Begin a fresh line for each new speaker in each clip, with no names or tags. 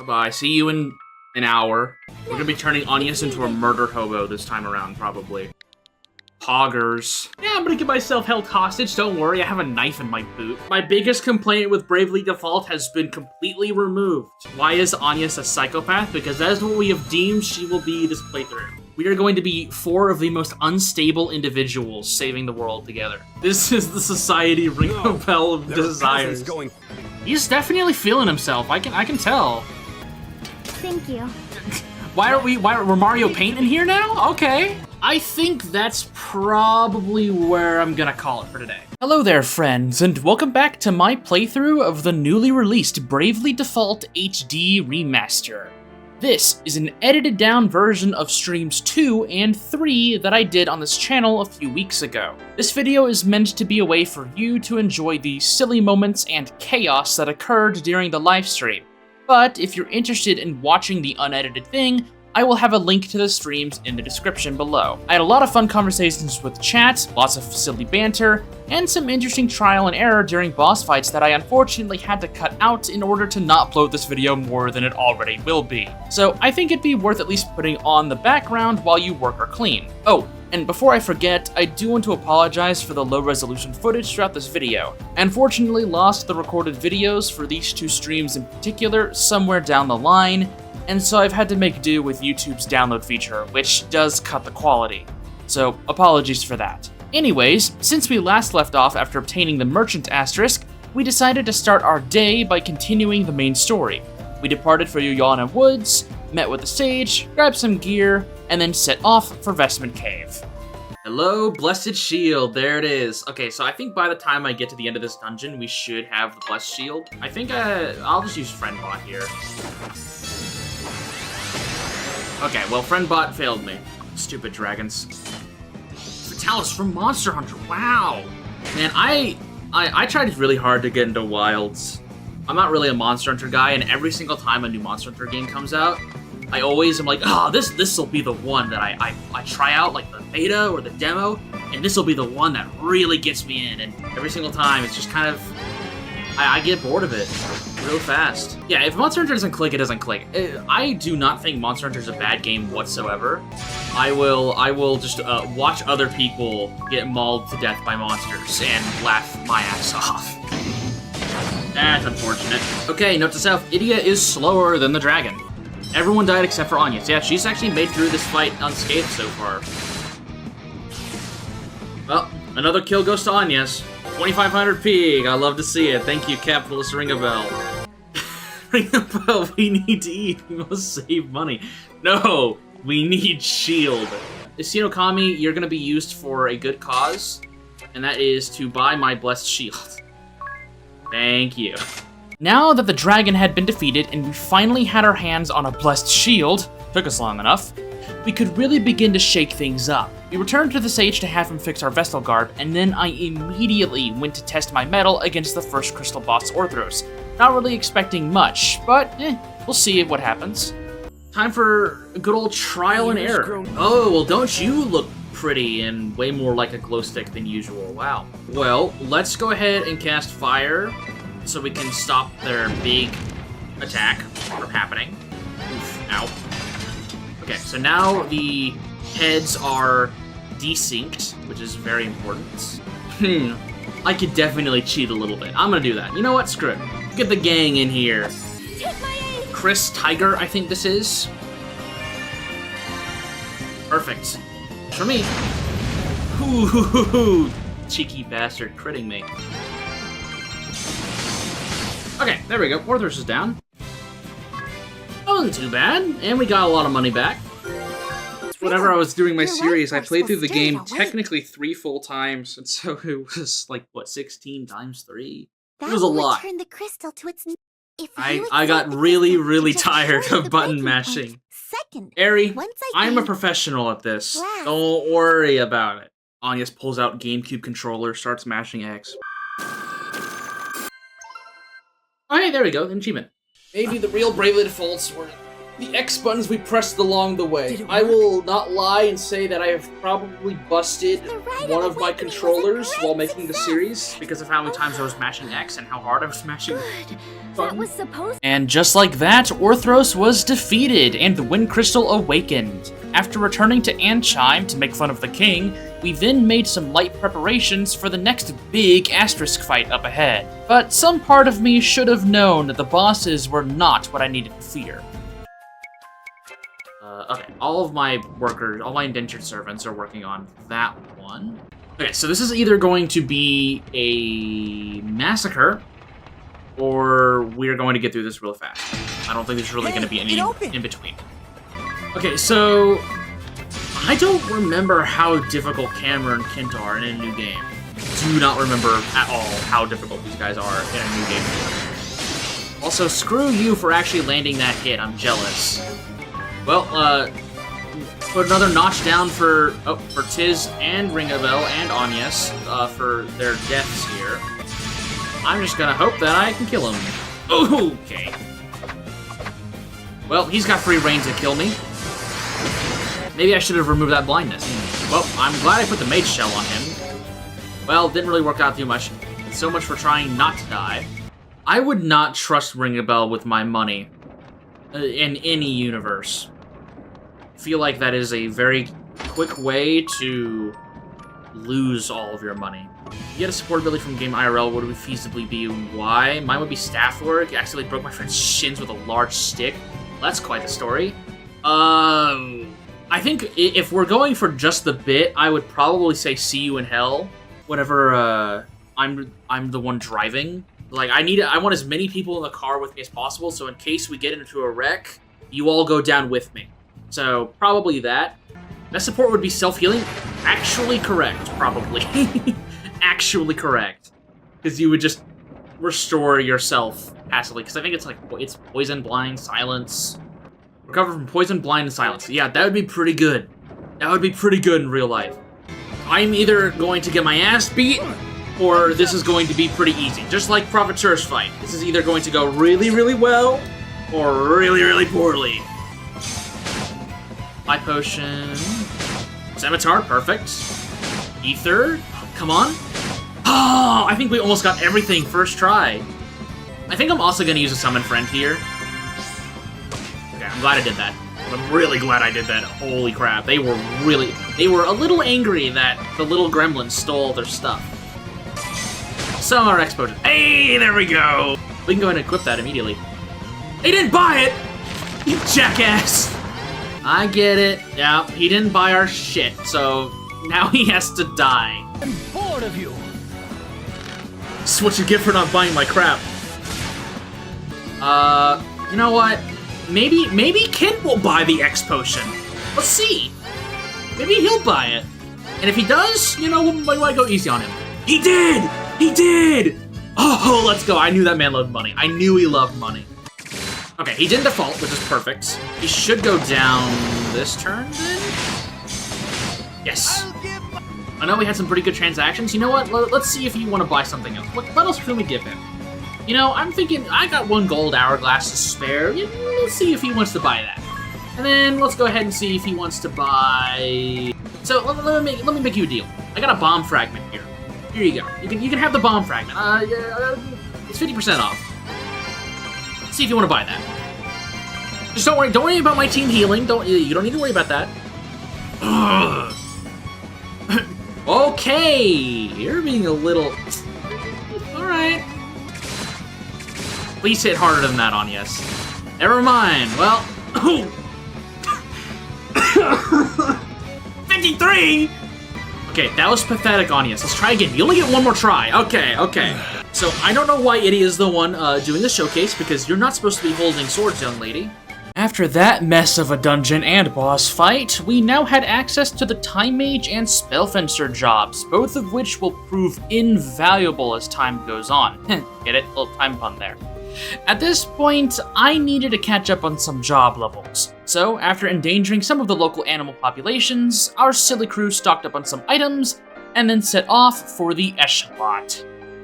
Goodbye. See you in an hour. We're gonna be turning Onius into a murder hobo this time around, probably. Poggers. Yeah, I'm gonna get myself held hostage, don't worry, I have a knife in my boot. My biggest complaint with Bravely Default has been completely removed. Why is Onius a psychopath? Because that is what we have deemed she will be this playthrough. We are going to be 4 of the most unstable individuals saving the world together. This is the society ring a bell of desires. He's definitely feeling himself, I can tell.
Thank you.
Why are Mario Paint in here now? Okay. I think that's probably where I'm gonna call it for today. Hello there, friends, and welcome back to my playthrough of the newly released Bravely Default HD Remaster. This is an edited down version of streams 2 and 3 that I did on this channel a few weeks ago. This video is meant to be a way for you to enjoy the silly moments and chaos that occurred during the livestream. But if you're interested in watching the unedited thing, I will have a link to the streams in the description below. I had a lot of fun conversations with chat, lots of silly banter, and some interesting trial and error during boss fights that I unfortunately had to cut out in order to not bloat this video more than it already will be. So I think it'd be worth at least putting on the background while you work or clean. Oh, and before I forget, I do want to apologize for the low resolution footage throughout this video. I unfortunately lost the recorded videos for these 2 streams in particular somewhere down the line, and so I've had to make do with YouTube's download feature, which does cut the quality. So apologies for that. Anyways, since we last left off after obtaining the Merchant Asterisk, we decided to start our day by continuing the main story. We departed for Yuyana Woods, met with the sage, grabbed some gear, and then set off for Vestment Cave. Hello, Blessed Shield, there it is. Okay, so I think by the time I get to the end of this dungeon, we should have the Blessed Shield. I think I'll just use Friendbot here. Okay, well, Friendbot failed me. Stupid dragons. Vitalis from Monster Hunter, wow! Man, I tried really hard to get into Wilds. I'm not really a Monster Hunter guy, and every single time a new Monster Hunter game comes out, I always am like, oh, this'll be the one that I try out, like the beta or the demo, and this'll be the one that really gets me in, and every single time, it's just kind of, I get bored of it real fast. Yeah, if Monster Hunter doesn't click, it doesn't click. I do not think Monster Hunter is a bad game whatsoever. I will just watch other people get mauled to death by monsters and laugh my ass off. That's unfortunate. Okay, note to self, Idia is slower than the dragon. Everyone died except for Anya. Yeah, she's actually made through this fight unscathed so far. Well, another kill goes to Anya's. 2500 pig, I love to see it. Thank you, capitalist Ringabell. Ringabell, we need to eat. We must save money. No, we need shield. Isinokami, you're gonna be used for a good cause, and that is to buy my blessed shield. Thank you. Now that the dragon had been defeated and we finally had our hands on a blessed shield, took us long enough, we could really begin to shake things up. We returned to the sage to have him fix our Vestal Garb, and then I immediately went to test my mettle against the first crystal boss, Orthros. Not really expecting much, but we'll see what happens. Time for a good old trial and error. Oh, well, don't you look pretty and way more like a glow stick than usual. Wow. Well, let's go ahead and cast fire so we can stop their big attack from happening. Oof, ow. Okay, so now the heads are desynced, which is very important. I could definitely cheat a little bit. I'm gonna do that. You know what? Screw it. Get the gang in here. Chris Tiger, I think this is. Perfect. For me. Ooh, cheeky bastard critting me. Okay, there we go. Orthros is down. Wasn't too bad, and we got a lot of money back. Whenever I was doing my series, I played through the game technically 3 full times, and so it was like, what, 16 times 3? It was a lot. I got really tired of button mashing. Eri, I'm a professional at this. Don't worry about it. Anya pulls out GameCube controller, starts mashing X. Alright, there we go, an achievement. Maybe the real Bravely Defaults were the X buttons we pressed along the way. I will not lie and say that I have probably busted one of my controllers while making the series because of how many times I was mashing X and how hard I was mashing
That was supposed.
And just like that, Orthros was defeated and the Wind Crystal awakened. After returning to Anchime to make fun of the king, we then made some light preparations for the next big asterisk fight up ahead. But some part of me should have known that the bosses were not what I needed to fear. Okay, all of my workers, all my indentured servants are working on that one. Okay, so this is either going to be a massacre, or we're going to get through this real fast. I don't think there's really going to be any in between. Okay, so I don't remember how difficult Camera and Kent are in a new game. Do not remember at all how difficult these guys are in a new game. Also, screw you for actually landing that hit. I'm jealous. Well, put another notch down for Tiz and Ringabel and Agnes for their deaths here. I'm just gonna hope that I can kill him. Okay. Well, he's got free reign to kill me. Maybe I should have removed that blindness. Well, I'm glad I put the mage shell on him. Well, didn't really work out too much. So much for trying not to die. I would not trust Ringabel with my money in any universe. Feel like that is a very quick way to lose all of your money. You get a support ability from game IRL, what would it feasibly be and why? Mine would be staff work. Accidentally broke my friend's shins with a large stick. That's quite the story. I think if we're going for just the bit, I would probably say see you in hell whenever I'm the one driving. Like I want as many people in the car with me as possible, so in case we get into a wreck, you all go down with me. So probably that. Best support would be self-healing. Actually correct, probably. Actually correct. Because you would just restore yourself passively. Because I think it's poison, blind, silence. Recover from poison, blind, and silence. Yeah, that would be pretty good. That would be pretty good in real life. I'm either going to get my ass beat, or this is going to be pretty easy. Just like Profiteur's fight. This is either going to go really, really well, or really, really poorly. Eye potion. Scimitar, perfect. Ether, come on. Oh, I think we almost got everything first try. I think I'm also going to use a summon friend here. Okay, I'm glad I did that. I'm really glad I did that. Holy crap, they were a little angry that the little gremlins stole their stuff. Some are X potion. Hey, there we go. We can go ahead and equip that immediately. They didn't buy it, you jackass. I get it. Yeah, he didn't buy our shit, so now he has to die.
I'm bored of you.
This is what you get for not buying my crap. You know what? Maybe Kent will buy the X potion. Let's see. Maybe he'll buy it. And if he does, you know, we might go easy on him. He did! He did! Oh, let's go. I knew that man loved money. I knew he loved money. Okay, he didn't default, which is perfect. He should go down this turn, then? Yes. I know we had some pretty good transactions. You know what? Let's see if you want to buy something else. What else can we give him? You know, I'm thinking I got 1 gold hourglass to spare. Let's see if he wants to buy that. And then let's go ahead and see if he wants to buy... So let me make you a deal. I got a bomb fragment here. Here you go. You can have the bomb fragment. It's 50% off. See if you want to buy that. Just don't worry about my team healing. You don't need to worry about that. Okay, you're being a little... Alright. Please hit harder than that on yes. Never mind. Well... 53! Okay, that was pathetic on yes. Let's try again. You only get 1 more try. Okay. So, I don't know why Itty is the one doing the showcase, because you're not supposed to be holding swords, young lady. After that mess of a dungeon and boss fight, we now had access to the Time Mage and Spellfencer jobs, both of which will prove invaluable as time goes on. Get it? Little time pun there. At this point, I needed to catch up on some job levels. So, after endangering some of the local animal populations, our silly crew stocked up on some items, and then set off for the Echelon.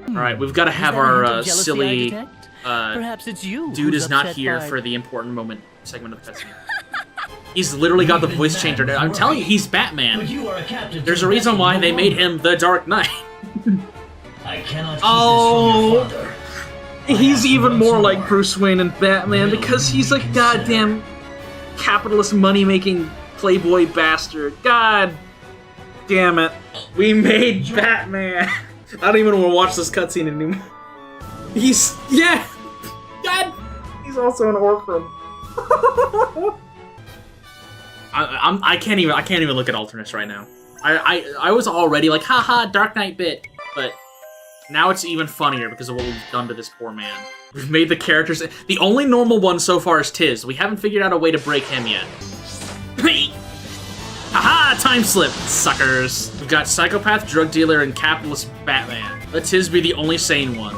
Alright, we've got to have our silly
Perhaps it's you.
Dude
who's
is not
upset
here
by-
for the important moment segment of the cutscene. He's literally got the voice changer. I'm telling you, he's Batman. There's a reason why they made him the Dark Knight.
I cannot
Oh,
keep this from your father.
he's even more like Bruce Wayne and Batman because he's a goddamn capitalist money-making playboy bastard. God damn it. We made Batman. I don't even want to watch this cutscene anymore. Yeah. God. He's also an orphan. I can't even look at alternates right now. I was already like, haha, Dark Knight bit, but now it's even funnier because of what we've done to this poor man. We've made the characters. The only normal one so far is Tiz. We haven't figured out a way to break him yet. Haha, time slip, suckers. We've got psychopath, drug dealer, and capitalist Batman. Let Tiz be the only sane one.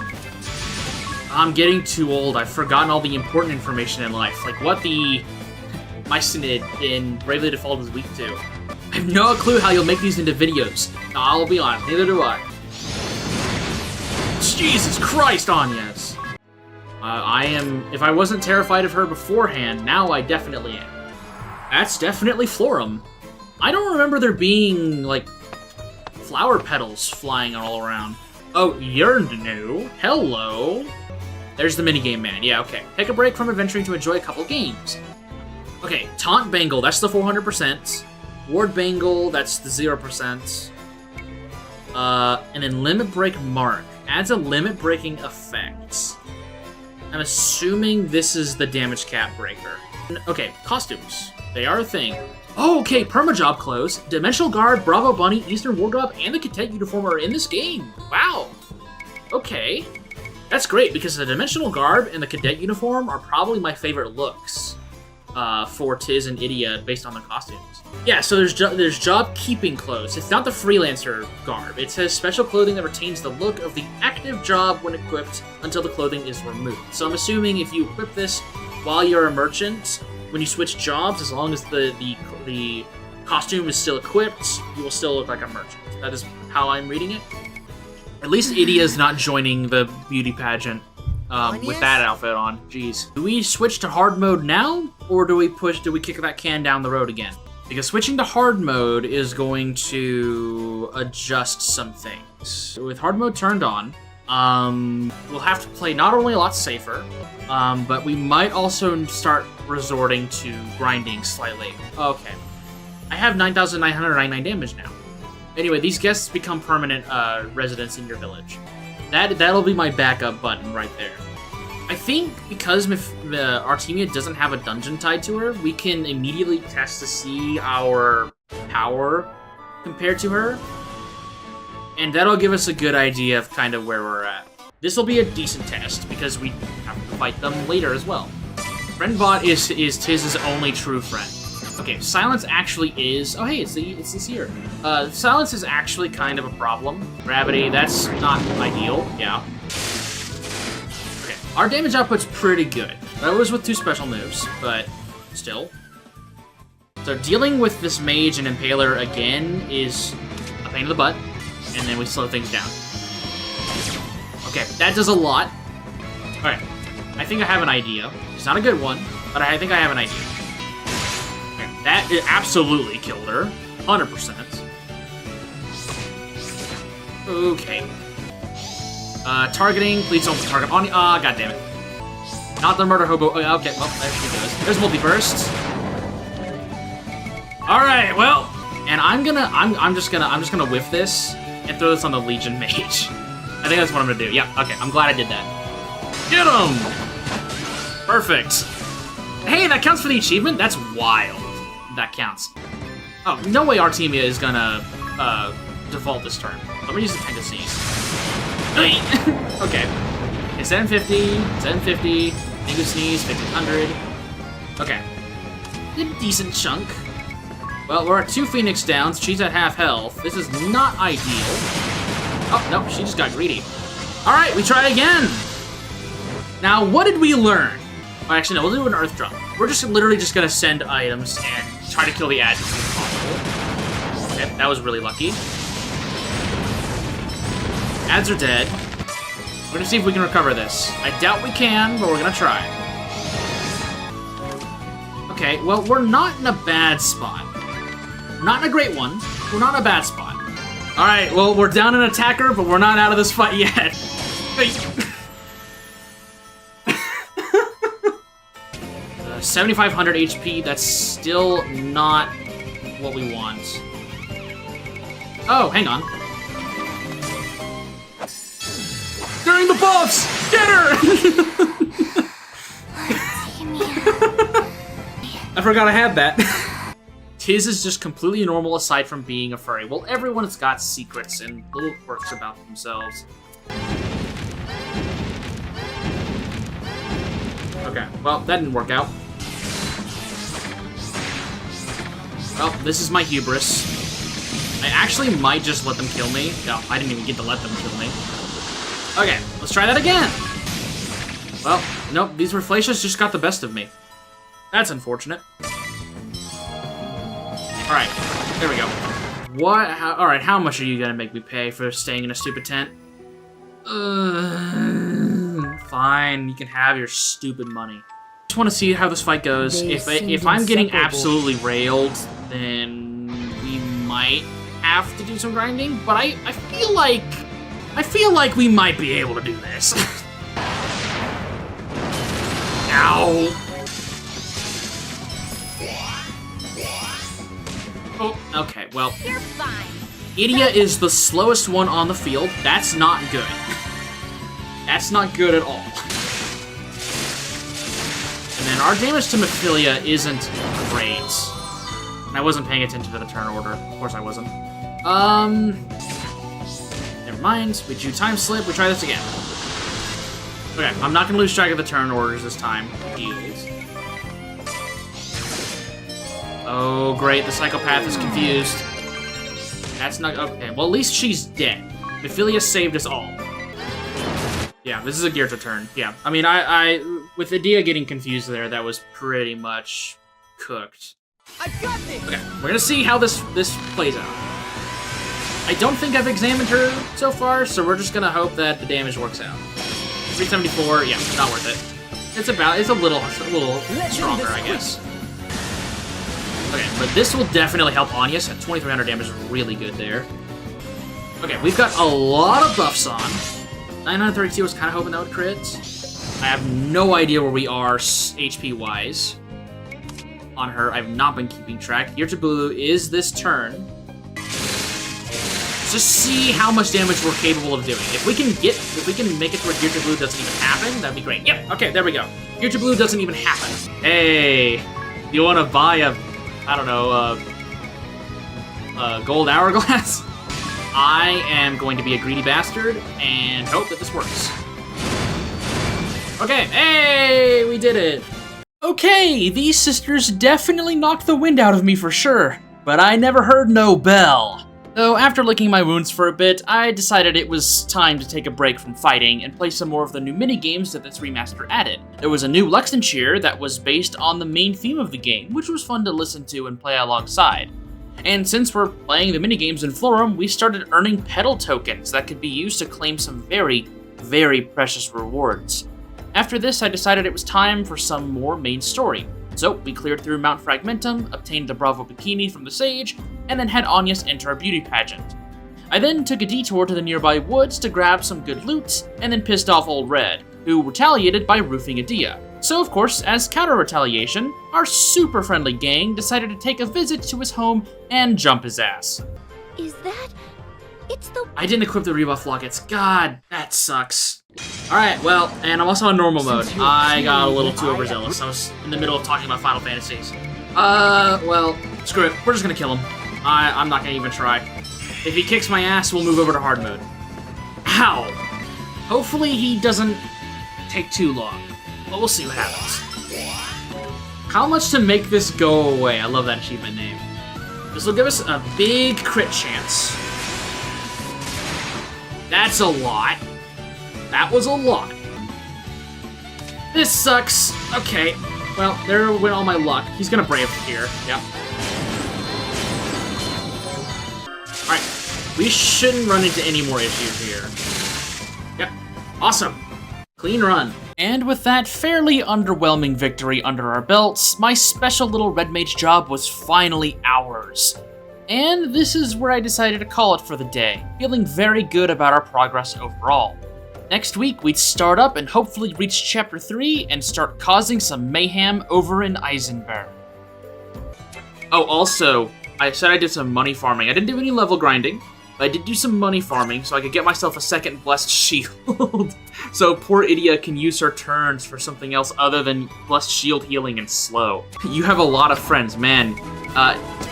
I'm getting too old. I've forgotten all the important information in life, like what the Mycinid in Bravely Default is weak to. I have no clue how you'll make these into videos. I'll be honest, neither do I. Jesus Christ, Anyas! I am... If I wasn't terrified of her beforehand, now I definitely am. That's definitely Florum. I don't remember there being, like, flower petals flying all around. Oh, you're new. Hello. There's the minigame man. Yeah, okay. Take a break from adventuring to enjoy a couple games. Okay, Taunt Bangle, that's the 400%. Ward Bangle, that's the 0%. And then Limit Break Mark. Adds a limit-breaking effect. I'm assuming this is the damage cap breaker. Okay, costumes. They are a thing. Oh, okay, Permajob clothes, Dimensional Guard, Bravo Bunny, Eastern Wardrobe, and the Cadet uniform are in this game. Wow. Okay. That's great, because the Dimensional Garb and the Cadet uniform are probably my favorite looks for Tiz and Idia based on the costumes. Yeah, so there's job keeping clothes. It's not the freelancer garb. It says special clothing that retains the look of the active job when equipped until the clothing is removed. So I'm assuming if you equip this while you're a merchant, when you switch jobs, as long as the costume is still equipped, you will still look like a merchant. That is how I'm reading it. At least Idia's not joining the beauty pageant with that outfit on. Jeez. Do we switch to hard mode now, or do we kick that can down the road again? Because switching to hard mode is going to adjust some things. With hard mode turned on, we'll have to play not only a lot safer, but we might also start resorting to grinding slightly. Okay. I have 9,999 damage now. Anyway, these guests become permanent residents in your village. That'll be my backup button right there. I think because Artemia doesn't have a dungeon tied to her, we can immediately test to see our power compared to her. And that'll give us a good idea of kind of where we're at. This will be a decent test, because we have to fight them later as well. Friendbot is Tiz's only true friend. Okay, silence actually is... Oh, hey, it's this here. Silence is actually kind of a problem. Gravity, that's not ideal. Yeah. Okay, our damage output's pretty good. That was with 2 special moves, but still. So dealing with this mage and impaler again is a pain in the butt, and then we slow things down. Okay, that does a lot. Alright, I think I have an idea. It's not a good one, but I think I have an idea. That absolutely killed her. 100%. Okay. Targeting. Please don't target on... God damn it. Not the murder hobo. Oh, okay, well, there she goes. There's multi-burst. Alright, well... And I'm just gonna whiff this and throw this on the Legion Mage. I think that's what I'm gonna do. Yeah, okay, I'm glad I did that. Get him! Perfect. Hey, that counts for the achievement? That's wild. That counts. Oh, no way Artemia is gonna default this turn. I'm gonna use the tendencies. Okay. Okay, 750, 750, Dingo Sneeze, 1500. Okay. A decent chunk. Well, we're at 2 Phoenix downs. She's at half health. This is not ideal. Oh, no, she just got greedy. Alright, we try again! Now, what did we learn? Oh, actually, no, we'll do an Earth Drop. We're just literally just gonna send items and try to kill the ads as soon as possible. Okay, that was really lucky. Ads are dead. We're gonna see if we can recover this. I doubt we can, but we're gonna try. Okay, well, we're not in a bad spot. We're not in a great one. We're not in a bad spot. Alright, well, we're down an attacker, but we're not out of this fight yet. 7,500 HP, that's still not what we want. Oh, hang on. During the buffs! Get her! I forgot I had that. Tiz is just completely normal aside from being a furry. Well, everyone's got secrets and little quirks about themselves. Okay, well, that didn't work out. Well, this is my hubris. I actually might just let them kill me. No, I didn't even get to let them kill me. Okay, let's try that again. Well, nope, these Reflatius just got the best of me. That's unfortunate. Alright, there we go. What? Alright, how much are you gonna make me pay for staying in a stupid tent? Fine, you can have your stupid money. Just want to see how this fight goes. If I'm getting absolutely railed, then we might have to do some grinding. But I feel like we might be able to do this. Ow! Oh, okay. Well,
You're fine.
Idia is the slowest one on the field. That's not good. That's not good at all. And then our damage to Mephilia isn't great. And I wasn't paying attention to the turn order. Of course I wasn't. Never mind. We do time slip. We try this again. Okay, I'm not gonna lose track of the turn orders this time. Heals. Oh, great. The psychopath is confused. That's not... Okay, well, at least she's dead. Mephilia saved us all. Yeah, this is a Geerta turn. Yeah, I mean, with Idia getting confused there, that was pretty much cooked.
I got this.
Okay, we're gonna see how this plays out. I don't think I've examined her so far, so we're just gonna hope that the damage works out. 374, yeah, not worth it. It's a little stronger, I guess. Okay, but this will definitely help Anyas. At 2,300 damage is really good there. Okay, we've got a lot of buffs on. 932 was kind of hoping that would crit. I have no idea where we are HP-wise on her. I've not been keeping track. Irtabulu is this turn. Just see how much damage we're capable of doing. If we can make it to where Irtabulu doesn't even happen, that'd be great. Yep, okay, there we go. Irtabulu doesn't even happen. Hey, you want to buy a, I don't know, a gold hourglass? I am going to be a greedy bastard and hope that this works. Okay, hey, we did it. Okay, these sisters definitely knocked the wind out of me for sure, but I never heard no bell. So after licking my wounds for a bit, I decided it was time to take a break from fighting and play some more of the new minigames that this remaster added. There was a new Luxendarc that was based on the main theme of the game, which was fun to listen to and play alongside. And since we're playing the minigames in Florum, we started earning petal tokens that could be used to claim some very, very precious rewards. After this, I decided it was time for some more main story. So we cleared through Mount Fragmentum, obtained the Bravo Bikini from the Sage, and then had Anyas enter a beauty pageant. I then took a detour to the nearby woods to grab some good loot, and then pissed off Old Red, who retaliated by roofing Idia. So of course, as counter-retaliation, our super friendly gang decided to take a visit to his home and jump his ass.
Is that... It's the...
I didn't equip the rebuff lockets. God, that sucks. Alright, well, and I'm also on normal mode. I got a little too overzealous. I was in the middle of talking about Final Fantasies. Well, screw it. We're just gonna kill him. I'm not gonna even try. If he kicks my ass, we'll move over to hard mode. Ow! Hopefully he doesn't take too long. But we'll see what happens. How much to make this go away? I love that achievement name. This will give us a big crit chance. That's a lot. That was a lot. This sucks. Okay. Well, there went all my luck. He's gonna brave here. Yep. Alright. We shouldn't run into any more issues here. Yep. Awesome. Clean run. And with that fairly underwhelming victory under our belts, my special little red mage job was finally ours. And this is where I decided to call it for the day, feeling very good about our progress overall. Next week, we'd start up and hopefully reach Chapter 3 and start causing some mayhem over in Eisenberg. Oh, also, I said I did some money farming. I didn't do any level grinding, but I did do some money farming so I could get myself a second Blessed Shield. So poor Idia can use her turns for something else other than Blessed Shield healing and slow. You have a lot of friends, man.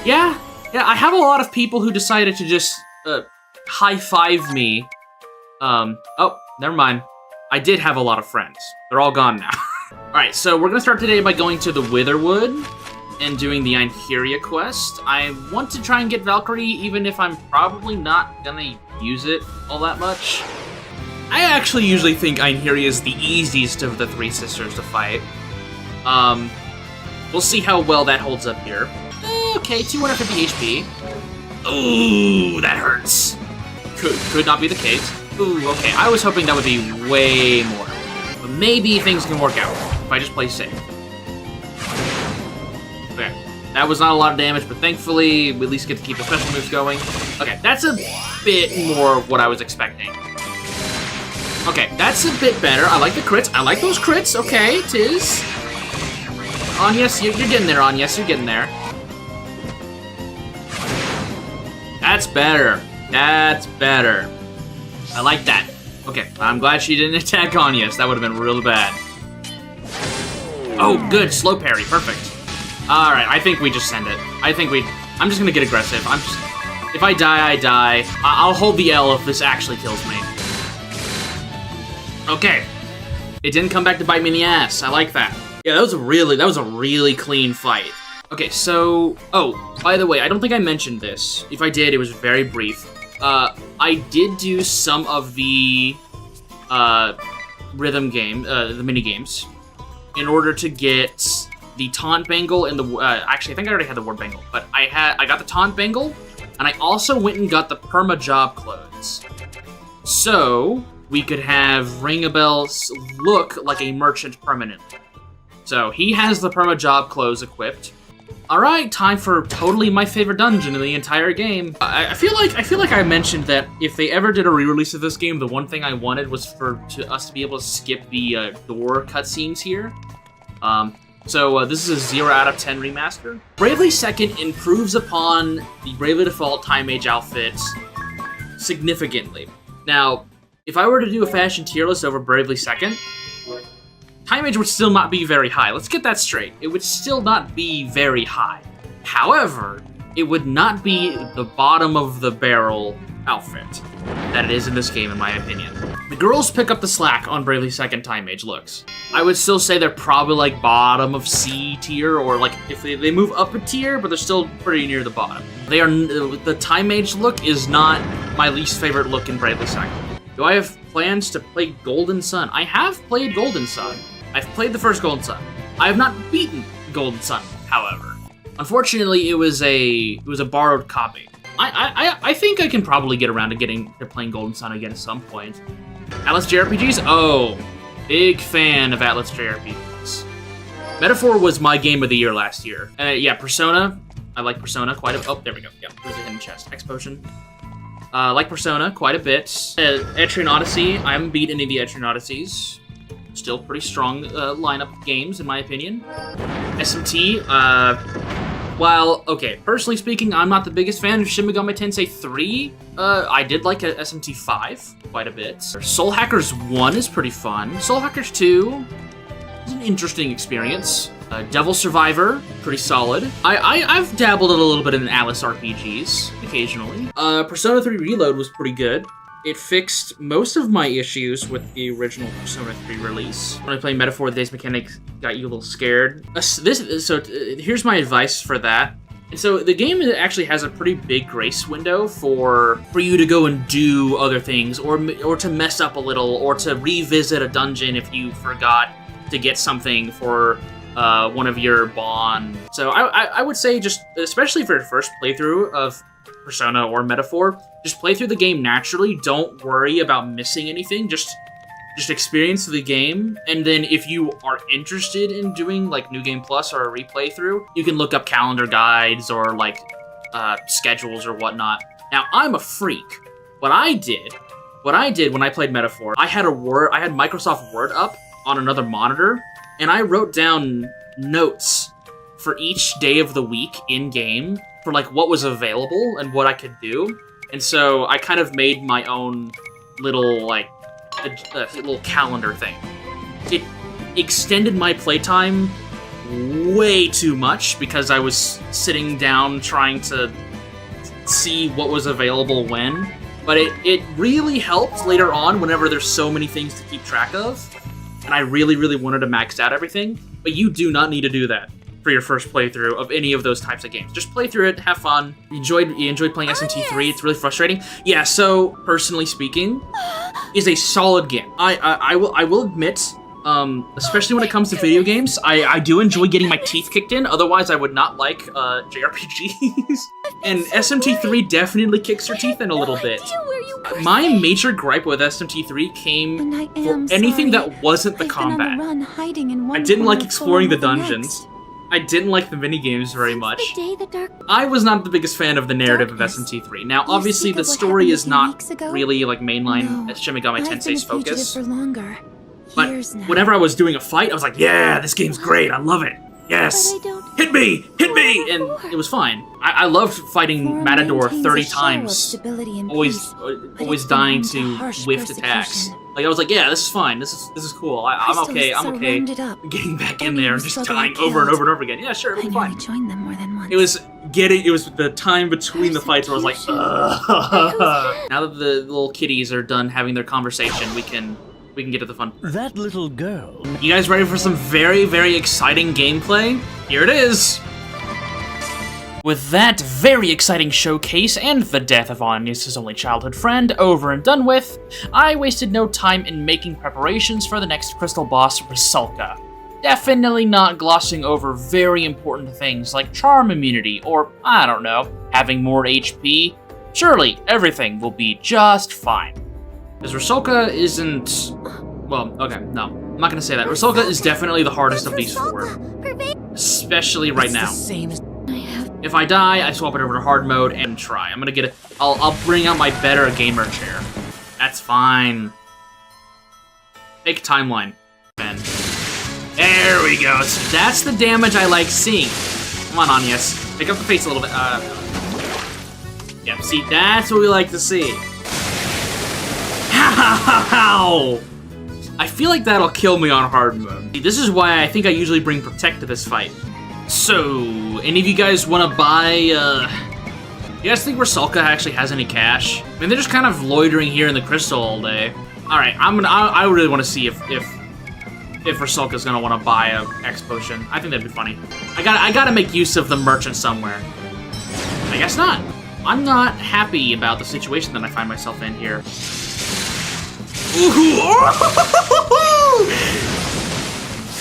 Yeah, I have a lot of people who decided to just, high-five me. Oh, never mind. I did have a lot of friends. They're all gone now. Alright, so we're gonna start today by going to the Witherwood and doing the Einherja quest. I want to try and get Valkyrie, even if I'm probably not gonna use it all that much. I actually usually think Einherja is the easiest of the three sisters to fight. We'll see how well that holds up here. Okay, 250 HP. Ooh, that hurts. Could not be the case. Ooh, okay, I was hoping that would be way more. But maybe things can work out if I just play safe. Okay, that was not a lot of damage, but thankfully, we at least get to keep the special moves going. Okay, that's a bit more of what I was expecting. Okay, that's a bit better. I like the crits. I like those crits. Okay, tis. Anyas, you're getting there, Anyas. You're getting there. That's better. That's better. I like that. Okay, I'm glad she didn't attack Anyas. That would have been real bad. Oh, good. Slow parry. Perfect. Alright, I think we just send it. I'm just gonna get aggressive. If I die, I die. I'll hold the L if this actually kills me. Okay. It didn't come back to bite me in the ass. I like that. Yeah, that was a really clean fight. Okay, so... Oh, by the way, I don't think I mentioned this. If I did, it was very brief. I did do some of the, rhythm game, the mini-games, in order to get the taunt bangle and the, actually, I think I already had the ward bangle, but I got the taunt bangle, and I also went and got the perma job clothes. So, we could have Ringabel look like a merchant permanently. So, he has the perma job clothes equipped. Alright, time for totally my favorite dungeon in the entire game. I feel like I mentioned that if they ever did a re-release of this game, the one thing I wanted was for us to be able to skip the door cutscenes here. So this is a 0 out of 10 remaster. Bravely Second improves upon the Bravely Default Time Mage outfit significantly. Now, if I were to do a fashion tier list over Bravely Second, Time Mage would still not be very high. Let's get that straight. It would still not be very high. However, it would not be the bottom of the barrel outfit that it is in this game, in my opinion. The girls pick up the slack on Bravely Second Time Mage looks. I would still say they're probably like bottom of C tier, or like if they move up a tier, but they're still pretty near the bottom. The Time Mage look is not my least favorite look in Bravely Second. Do I have plans to play Golden Sun? I have played Golden Sun. I've played the first Golden Sun. I have not beaten Golden Sun, however. Unfortunately, it was a borrowed copy. I think I can probably get around to playing Golden Sun again at some point. Atlas JRPGs? Oh, big fan of Atlas JRPGs. Metaphor was my game of the year last year. Yeah, Persona. I like Persona quite a bit. Oh, there we go. Yeah, there's a hidden chest. X Potion. Like Persona quite a bit. Etrian Odyssey. I haven't beat any of the Etrian Odysseys. Still pretty strong lineup of games, in my opinion. SMT, while, okay, personally speaking, I'm not the biggest fan of Shin Megami Tensei 3. I did like SMT 5 quite a bit. Soul Hackers 1 is pretty fun. Soul Hackers 2 is an interesting experience. Devil Survivor, pretty solid. I've dabbled a little bit in Atlas RPGs, occasionally. Persona 3 Reload was pretty good. It fixed most of my issues with the original Persona 3 release. When I played Metaphor, the Days Mechanics got you a little scared. Here's my advice for that. So the game actually has a pretty big grace window for you to go and do other things, or to mess up a little, or to revisit a dungeon if you forgot to get something for one of your bonds. So I would say, just especially for your first playthrough of Persona or Metaphor, just play through the game naturally. Don't worry about missing anything. Just just experience the game, and then if you are interested in doing like New Game Plus or a replay through, you can look up calendar guides or like schedules or whatnot. Now, I'm a freak. What I did when I played Metaphor, I had Microsoft Word up on another monitor, and I wrote down notes for each day of the week in-game for like what was available and what I could do. And so I kind of made my own little like a little calendar thing. It extended my playtime way too much because I was sitting down trying to see what was available when. But it really helped later on whenever there's so many things to keep track of. And I really, really wanted to max out everything. But you do not need to do that for your first playthrough of any of those types of games. Just play through it, have fun. You enjoyed playing SMT3. It's really frustrating. Yeah, so personally speaking, is a solid game. I will admit, especially when it comes to video games, I do enjoy getting my teeth kicked in. Otherwise, I would not like JRPGs. And SMT3 definitely kicks your teeth in a little bit. My major gripe with SMT3 came for anything that wasn't the combat. I didn't like exploring the dungeons. I didn't like the minigames very much. I was not the biggest fan of the narrative of SMT3. Now, obviously, the story is not really like mainline Shin Megami Tensei's focus. But whenever I was doing a fight, I was like, yeah, this game's great, I love it. Yes! Hit me! Hit me! And it was fine. I loved fighting Matador 30 times, always dying to whiffed attacks. Like, I was like, yeah, this is fine, this is cool, I'm okay getting back in there and just dying over and over and over again. Yeah, sure, it'll be fine. It was the time between the fights where I was like, ugh. Now that the little kitties are done having their conversation, we can get to the fun part.
That little girl.
You guys ready for some very, very exciting gameplay? Here it is! With that very exciting showcase and the death of Agnes' only childhood friend over and done with, I wasted no time in making preparations for the next crystal boss, Rusalka. Definitely not glossing over very important things like charm immunity or, I don't know, having more HP. Surely everything will be just fine. Because Rusalka isn't... Well, okay, no. I'm not gonna say that. Rusalka is definitely the hardest of these four. Especially right now. If I die, I swap it over to hard mode and try. I'm gonna get it. I'll bring out my better gamer chair. That's fine. Fake timeline, Ben. There we go. So that's the damage I like seeing. Come on, Agnes. Pick up the face a little bit. Yep, see, that's what we like to see. How? I feel like that'll kill me on hard mode. This is why I think I usually bring Protect to this fight. So, any of you guys want to buy, you guys think Rusalka actually has any cash? I mean, they're just kind of loitering here in the crystal all day. Alright, I really want to see if Rusalka's gonna want to buy a X potion. I think that'd be funny. I gotta make use of the merchant somewhere. I guess not. I'm not happy about the situation that I find myself in here. Ooh.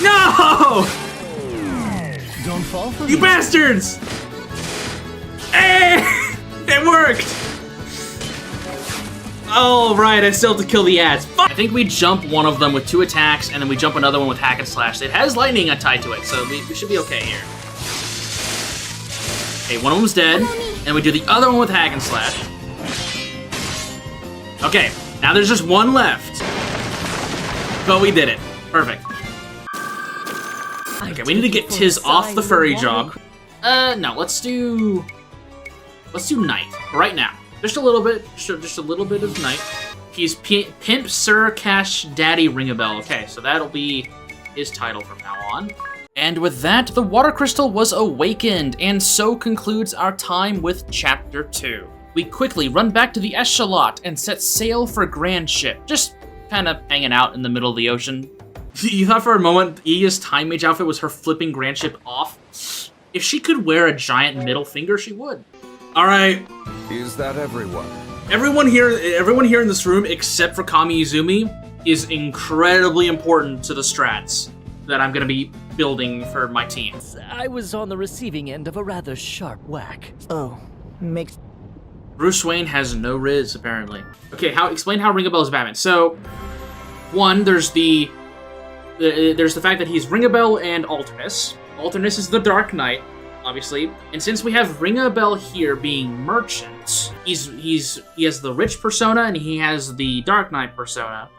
No!
Don't fall for
you bastards! Hey! It worked! Oh, right, I still have to kill the ads. Fuck! I think we jump one of them with 2 attacks, and then we jump another one with hack and slash. It has lightning tied to it, so we should be okay here. Okay, one of them's dead, and we do the other one with hack and slash. Okay, now there's just one left. But we did it. Perfect. Okay, we need to get Tiz off the furry job. No, let's do Knight right now. Just a little bit of Knight. He's Pimp Sir Cash Daddy Ring-a-Bell. Okay, so that'll be his title from now on. And with that, the Water Crystal was awakened, and so concludes our time with Chapter 2. We quickly run back to the Echelot and set sail for Grand Ship, just kind of hanging out in the middle of the ocean. You thought for a moment Ia's Time Mage outfit was her flipping Grand Ship off? If she could wear a giant middle finger, she would. Alright.
Is that everyone?
Everyone here in this room, except for Kami Izumi, is incredibly important to the strats that I'm gonna be building for my team.
I was on the receiving end of a rather sharp whack. Oh, makes...
Bruce Wayne has no riz, apparently. Okay, explain how Ring-a-Bell is Batman. So, One, there's the fact that he's Ringabel and Alternus. Alternus is the Dark Knight, obviously, and since we have Ringabel here being Merchant, he has the Rich persona and he has the Dark Knight persona.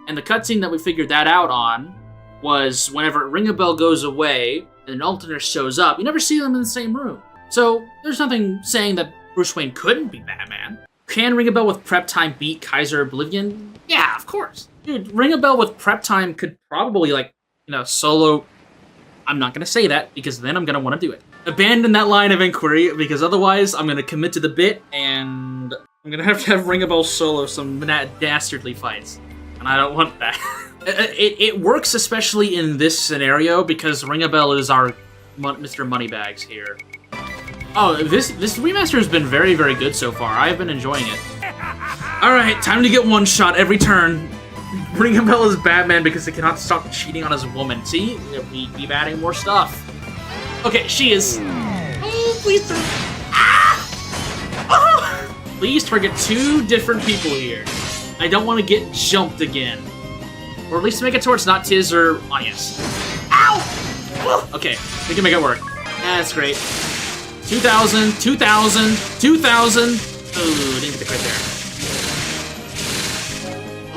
And the cutscene that we figured that out on was whenever Ringabel goes away and Alternus shows up, you never see them in the same room. So there's nothing saying that Bruce Wayne couldn't be Batman. Can Ringabel with prep time beat Kaiser Oblivion? Yeah, of course. Dude, Ringabel with prep time could probably, like, solo... I'm not going to say that, because then I'm going to want to do it. Abandon that line of inquiry, because otherwise I'm going to commit to the bit, and I'm going to have Ringabel solo some dastardly fights. And I don't want that. It works especially in this scenario, because Ringabel is our Mr. Moneybags here. Oh, this remaster has been very, very good so far. I've been enjoying it. Alright, time to get one shot every turn. Ringabel is Batman because he cannot stop cheating on his woman. See? We keep adding more stuff. Okay, she is... Oh, please don't... Ah! Oh! Please target 2 different people here. I don't want to get jumped again. Or at least make it towards not Tiz or Anyas. Ow! Okay, we can make it work. That's great. 2,000, 2,000, 2,000. Ooh, didn't get the crit there.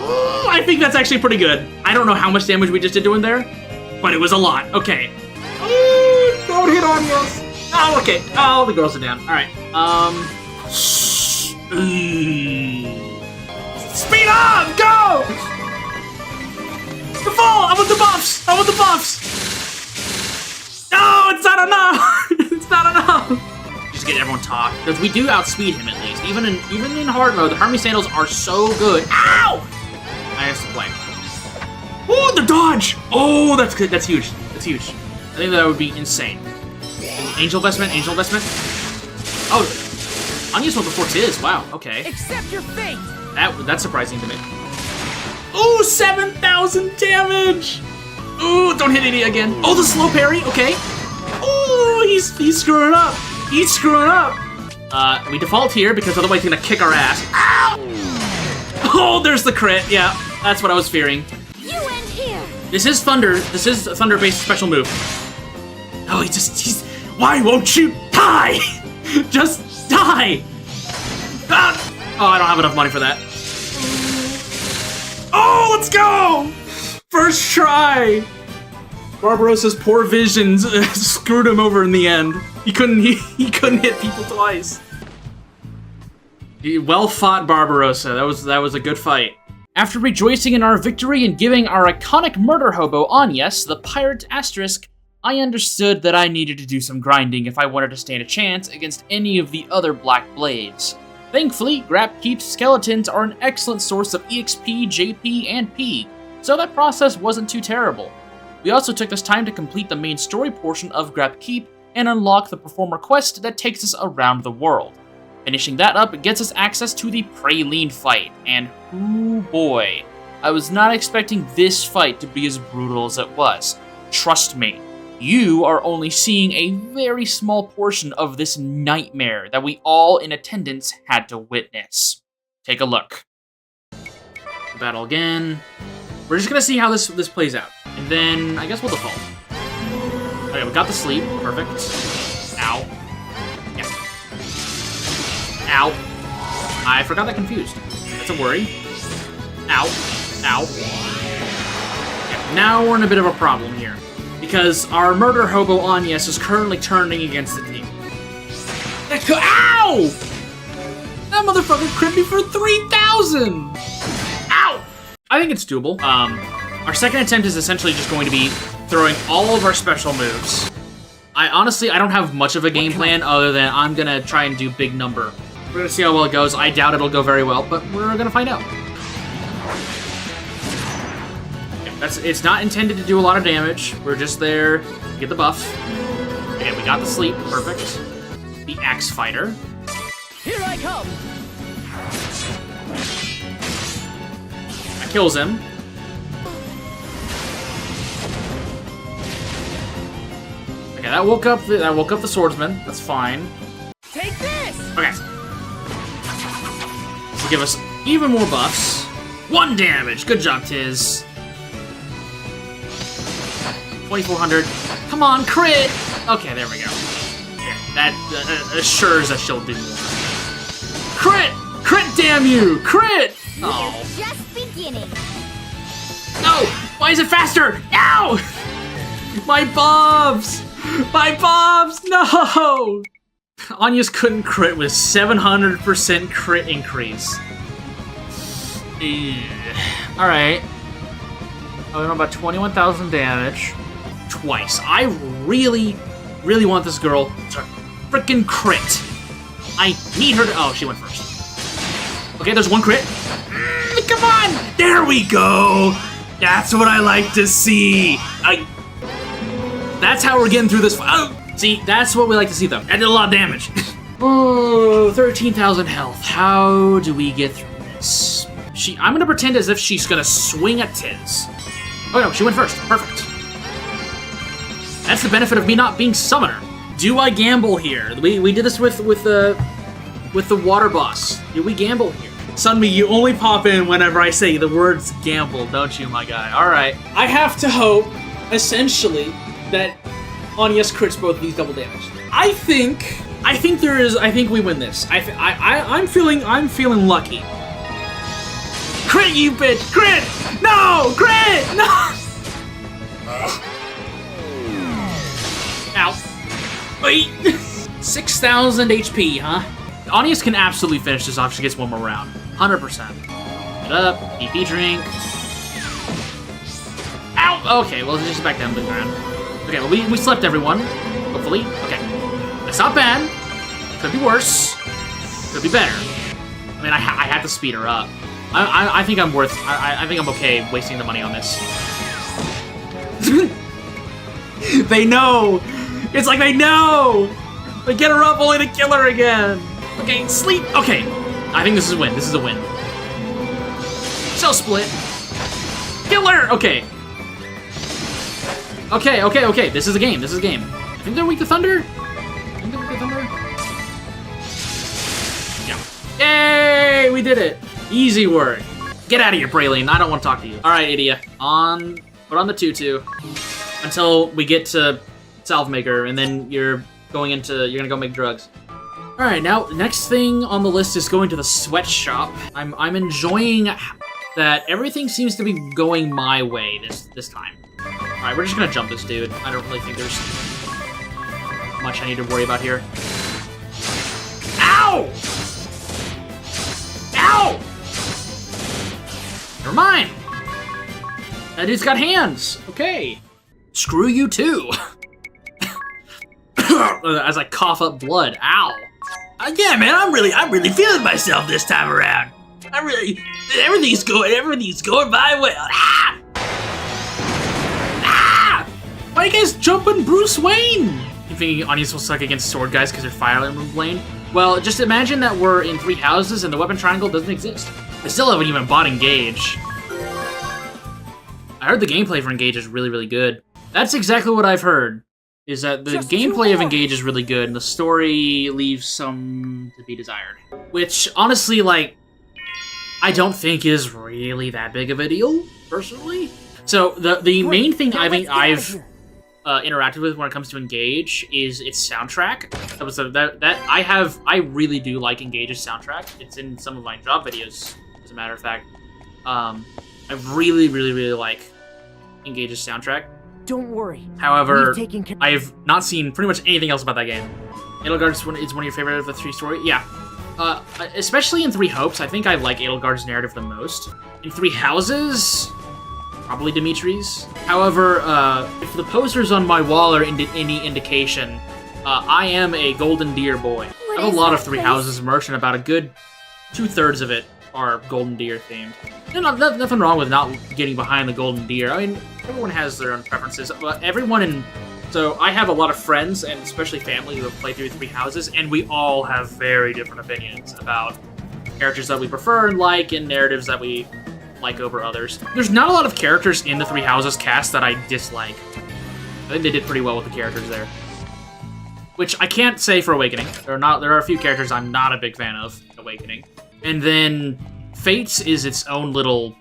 Oh, I think that's actually pretty good. I don't know how much damage we just did to him there, but it was a lot. Okay. Oh, don't hit Anyas. Oh, okay. Oh, the girls are down. All right. Speed up! Go! The fall! I want the buffs! I want the buffs! No, it's not enough! It's not enough! Just get everyone talk. Because we do outspeed him at least. Even in hard mode, the Hermes sandals are so good. Ow! I have to play. Oh, the dodge! Oh, that's good. That's huge. That's huge. I think that would be insane. Angel investment, angel investment. Oh, Anyas went before Tiz. Wow, okay.
Accept your fate!
That's surprising to me. Ooh, 7,000 damage! Ooh, don't hit any again. Oh, the slow parry, okay. Ooh, he's screwing up. He's screwing up. We default here because otherwise he's gonna kick our ass. Ow! Oh, there's the crit. Yeah, that's what I was fearing.
You end here.
This is Thunder. This is a Thunder-based special move. Oh, he's... Why won't you die? Just die! Ah! Oh, I don't have enough money for that. Oh, let's go! First try! Barbarossa's poor visions screwed him over in the end. He couldn't hit people twice. Well fought, Barbarossa. That was a good fight. After rejoicing in our victory and giving our iconic murder hobo Anyas the pirate asterisk, I understood that I needed to do some grinding if I wanted to stand a chance against any of the other Black Blades. Thankfully, Grapkeep's skeletons are an excellent source of EXP, JP, and P, so that process wasn't too terrible. We also took this time to complete the main story portion of Grapkeep and unlock the performer quest that takes us around the world. Finishing that up gets us access to the Praline fight, and ooh boy, I was not expecting this fight to be as brutal as it was. Trust me, you are only seeing a very small portion of this nightmare that we all in attendance had to witness. Take a look. Battle again. We're just gonna see how this plays out, and then I guess we'll default. Okay, we got the sleep. Perfect. Ow. Yeah. Ow. I forgot that confused. That's a worry. Ow. Ow. Yeah, now we're in a bit of a problem here, because our murder hobo Anyas is currently turning against the team. Ow! That motherfucker crit me for 3,000! Ow! I think it's doable. Our second attempt is essentially just going to be throwing all of our special moves. I don't have much of a game plan other than I'm gonna try and do big number. We're gonna see how well it goes. I doubt it'll go very well, but we're gonna find out. Yeah, it's not intended to do a lot of damage. We're just there to get the buff. Okay, we got the sleep. Perfect. The Axe Fighter.
Here I come!
That kills him. Okay, that woke up the swordsman. That's fine.
Take this!
Okay. This will give us even more buffs. 1 damage. Good job, Tiz. 2,400. Come on, crit! Okay, there we go. Yeah, that assures that she'll do more. Crit! Crit, damn you! Crit! Oh.
We're just beginning.
No! Why is it faster? Ow! My bobs! My bobs! No! Anya's couldn't crit with 700% crit increase. Alright. Oh, I'm about 21,000 damage. Twice. I really, really want this girl to frickin' crit. I need her to... Oh, she went first. Okay, there's one crit. Come on! There we go! That's what I like to see! That's how we're getting through this... Oh, see, that's what we like to see, though. I did a lot of damage. Oh, 13,000 health. How do we get through this? I'm gonna pretend as if she's gonna swing at Tiz. Oh no, she went first. Perfect. That's the benefit of me not being summoner. Do I gamble here? We did this with the water boss. Do we gamble here? Sunmi, you only pop in whenever I say the words gamble, don't you, my guy? All right. I have to hope, essentially, that Anya's crits both these double damage. I think we win this. I'm feeling lucky. Crit, you bitch! Crit! No! Crit! No! Ow. Wait. 6,000 HP, huh? Anya's can absolutely finish this off if she gets one more round. 100%. Get up. BP drink. Ow! Okay, well, just back down to the ground. Okay, well, we slept everyone. Hopefully. Okay. That's not bad. Could be worse. Could be better. I mean, I had to speed her up. I think I'm worth... I think I'm okay wasting the money on this. They know! It's like they know! They get her up only to kill her again! Okay, sleep! Okay. I think this is a win. This is a win. Shell split. Kill her! Okay. Okay. This is a game. This is a game. I think they're weak to thunder? Yeah. Yay! We did it. Easy work. Get out of here, Praline. I don't want to talk to you. All right, Idia. Put on the tutu until we get to Salvemaker, and then you're gonna go make drugs. All right, now next thing on the list is going to the sweatshop. I'm enjoying that everything seems to be going my way this time. All right, we're just gonna jump this dude. I don't really think there's much I need to worry about here. Ow! Ow! Never mind. That dude's got hands. Okay. Screw you too. As I cough up blood. Ow. Yeah, man, I'm really feeling myself this time around. Everything's going my way. Ah! Ah! Why are you guys jumping Bruce Wayne? You thinking Anya's will suck against sword guys because they're Fire Emblem lane? Well, just imagine that we're in 3 houses and the weapon triangle doesn't exist. I still haven't even bought Engage. I heard the gameplay for Engage is really, really good. That's exactly what I've heard. Is that the gameplay of Engage is really good, and the story leaves some to be desired. Which, honestly, like, I don't think is really that big of a deal, personally. So, the main thing I've interacted with when it comes to Engage is its soundtrack. I really do like Engage's soundtrack. It's in some of my job videos, as a matter of fact. I really, really, really like Engage's soundtrack.
Don't worry.
However, I've not seen pretty much anything else about that game. Edelgard is one of your favorite of the 3 stories? Yeah. Especially in 3 Hopes, I think I like Edelgard's narrative the most. In 3 Houses, probably Dimitri's. However, if the posters on my wall are any indication, I am a Golden Deer boy. I have a lot of 3 Houses merch, and about a good 2/3 of it are Golden Deer themed. Nothing wrong with not getting behind the Golden Deer. I mean, everyone has their own preferences. But so I have a lot of friends, and especially family, who have played through 3 Houses, and we all have very different opinions about characters that we prefer and like, and narratives that we like over others. There's not a lot of characters in the 3 Houses cast that I dislike. I think they did pretty well with the characters there. Which I can't say for Awakening. There are a few characters I'm not a big fan of in Awakening. And then Fates is its own little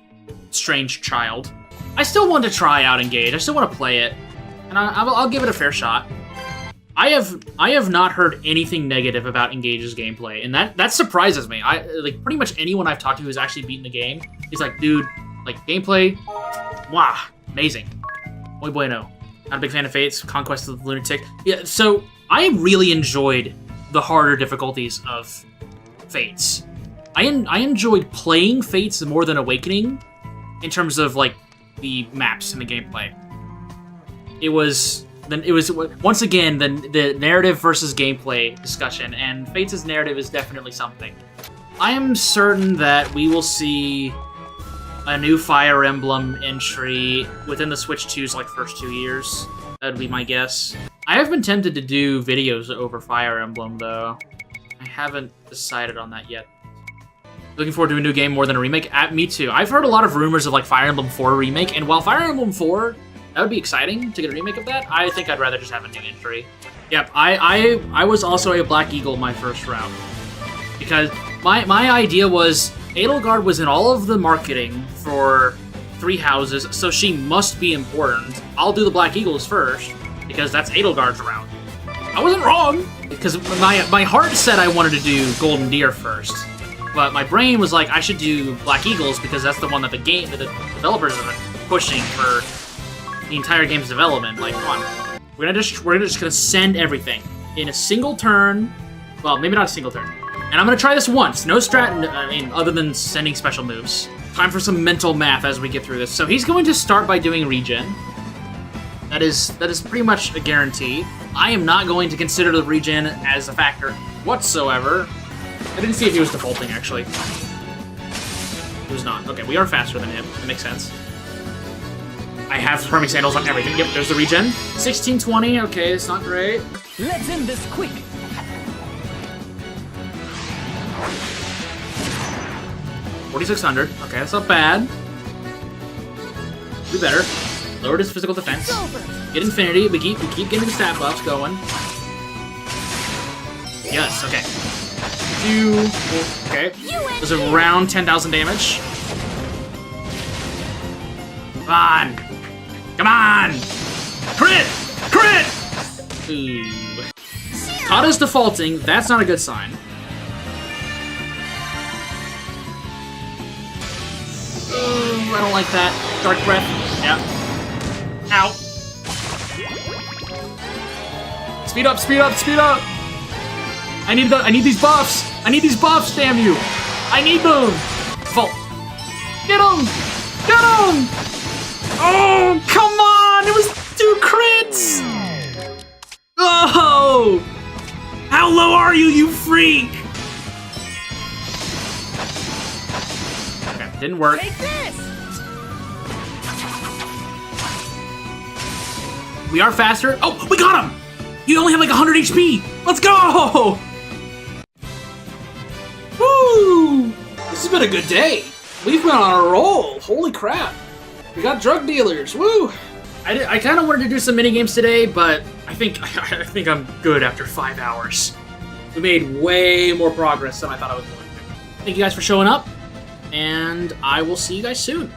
strange child. I still want to try out Engage. I still want to play it. and I'll give it a fair shot. I have not heard anything negative about Engage's gameplay, and that surprises me. Like pretty much anyone I've talked to who's actually beaten the game is like, dude, like gameplay, wow, amazing. Muy bueno. Not a big fan of Fates, Conquest of the Lunatic. Yeah, so I really enjoyed the harder difficulties of Fates. I enjoyed playing Fates more than Awakening in terms of like the maps and the gameplay. It was once again the narrative versus gameplay discussion, and Fates' narrative is definitely something. I am certain that we will see a new Fire Emblem entry within the Switch 2's like first 2 years. That'd be my guess. I have been tempted to do videos over Fire Emblem though. I haven't decided on that yet. Looking forward to a new game more than a remake? Me too. I've heard a lot of rumors of like Fire Emblem 4 remake, and while Fire Emblem 4, that would be exciting to get a remake of that, I think I'd rather just have a new entry. Yep, I was also a Black Eagle my first route. Because my idea was Edelgard was in all of the marketing for Three Houses, so she must be important. I'll do the Black Eagles first, because that's Edelgard's route. I wasn't wrong! Because my heart said I wanted to do Golden Deer first. But my brain was like, I should do Black Eagles because that's the one that the developers are pushing for the entire game's development. Like, come on, we're just gonna send everything in a single turn. Well, maybe not a single turn. And I'm gonna try this once. No strat, I mean, other than sending special moves. Time for some mental math as we get through this. So he's going to start by doing regen. That is pretty much a guarantee. I am not going to consider the regen as a factor whatsoever. I didn't see if he was defaulting, actually. He was not. Okay, we are faster than him. That makes sense. I have Herming Sandals on everything. Yep, there's the regen. 1620, okay, it's not great.
Let's end this quick.
4600, okay, that's not bad. Do better. Lowered his physical defense. Get Infinity, we keep getting the stat buffs going. Yes, okay. Okay. There's around 10,000 damage. Come on! Come on! Crit! Crit! Ooh. Kata's defaulting, that's not a good sign. Ooh, I don't like that. Dark Breath. Yeah. Ow. Speed up, speed up, speed up! I need these buffs! I need these buffs, damn you! I need them! Vault. Get him! Get him! Oh, come on! It was 2 crits! Oh! How low are you, you freak? Okay, didn't work.
Take this!
We are faster. Oh, we got him! You only have like 100 HP! Let's go! Woo! This has been a good day. We've been on a roll. Holy crap. We got drug dealers. Woo! I kind of wanted to do some mini games today, but I think I'm good after 5 hours. We made way more progress than I thought I was going to. Thank you guys for showing up, and I will see you guys soon.